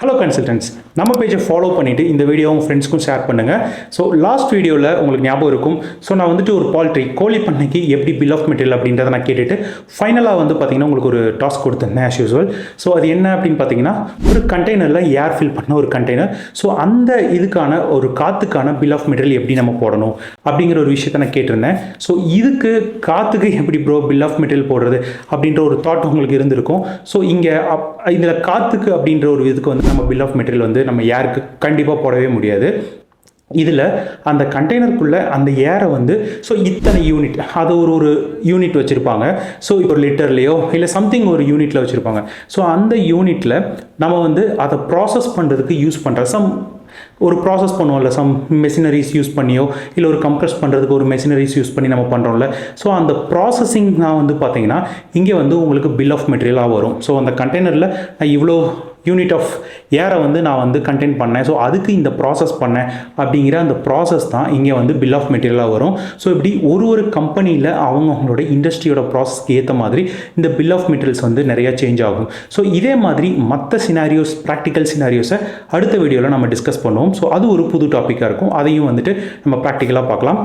Hello consultants, நம்ம பேஜை follow பண்ணிவிட்டு இந்த வீடியோ உங்கள் ஃப்ரெண்ட்ஸ்க்கும் ஷேர் பண்ணுங்கள். ஸோ லாஸ்ட் வீடியோவில் உங்களுக்கு ஞாபகம் இருக்கும். ஸோ நான் வந்துட்டு ஒரு பால்ட்ரி கோழி பண்ணைக்கு எப்படி பில் ஆஃப் மெட்டீரியல் அப்படின்றத நான் கேட்டுட்டு ஃபைனலாக வந்து பார்த்தீங்கன்னா உங்களுக்கு ஒரு டாஸ்க் கொடுத்துருந்தேன் ஆஸ் யூஸ்வல். ஸோ அது என்ன அப்படின்னு பார்த்தீங்கன்னா, ஒரு கண்டெய்னரில் ஏர் ஃபில் பண்ண ஒரு கண்டெய்னர். ஸோ அந்த இதுக்கான ஒரு காற்றுக்கான பில் ஆஃப் மெட்டீரியல் எப்படி நம்ம போடணும் அப்படிங்கிற ஒரு விஷயத்தை நான் கேட்டிருந்தேன். ஸோ இதுக்கு காற்றுக்கு எப்படி பில் ஆஃப் மெட்டீரியல் போடுறது அப்படின்ற ஒரு தாட் உங்களுக்கு இருந்திருக்கும். ஸோ இங்கே இதில் காற்றுக்கு அப்படின்ற ஒரு இதுக்கு வந்து நம்ம பில் ஆஃப் மெட்டீரியல் வந்து நம்ம ஏருக்கு கண்டிப்பாக போடவே முடியாது. இதில் அந்த கண்டெய்னருக்குள்ளே அந்த ஏரை வந்து ஸோ இத்தனை யூனிட், அது ஒரு யூனிட் வச்சுருப்பாங்க. ஸோ இப்போ ஒரு லிட்டர்லேயோ இல்லை சம்திங் ஒரு யூனிட்டில் வச்சுருப்பாங்க. ஸோ அந்த யூனிட்டில் நம்ம வந்து அதை ப்ராசஸ் பண்ணுறதுக்கு யூஸ் பண்ணுற ஒரு ப்ராசஸ் பண்ணுவோம்ல, சம் மெஷினரிஸ் யூஸ் பண்ணியோ இல்லை ஒரு கம்ப்ரெஸ் பண்ணுறதுக்கு ஒரு மெஷினரிஸ் யூஸ் பண்ணி நம்ம பண்ணுறோம்ல. ஸோ அந்த ப்ராசஸிங் தான் வந்து பார்த்தீங்கன்னா இங்கே வந்து உங்களுக்கு பில் ஆஃப் மெட்டீரியலாக வரும். ஸோ அந்த கண்டெய்னரில் நான் இவ்வளோ யூனிட் ஆஃப் ஏரை வந்து நான் வந்து கண்டெயின் பண்ணேன், ஸோ அதுக்கு இந்த ப்ராசஸ் பண்ணேன் அப்படிங்கிற அந்த ப்ராசஸ் தான் இங்கே வந்து பில் ஆஃப் மெட்டீரியலாக வரும். ஸோ இப்படி ஒரு கம்பெனியில் அவங்களோட இண்டஸ்ட்ரியோட ப்ராசஸ்க்கு ஏற்ற மாதிரி இந்த பில் ஆஃப் மெட்டீரியல்ஸ் வந்து நிறையா சேஞ்ச் ஆகும். ஸோ இதே மாதிரி மற்ற சினாரியோஸ், ப்ராக்டிக்கல் சினாரியோஸை அடுத்த வீடியோவில் நம்ம டிஸ்கஸ் பண்ணுவோம். ஸோ அது ஒரு புது டாப்பிக்காக இருக்கும். அதையும் வந்துட்டு நம்ம ப்ராக்டிக்கலாக பார்க்கலாம்.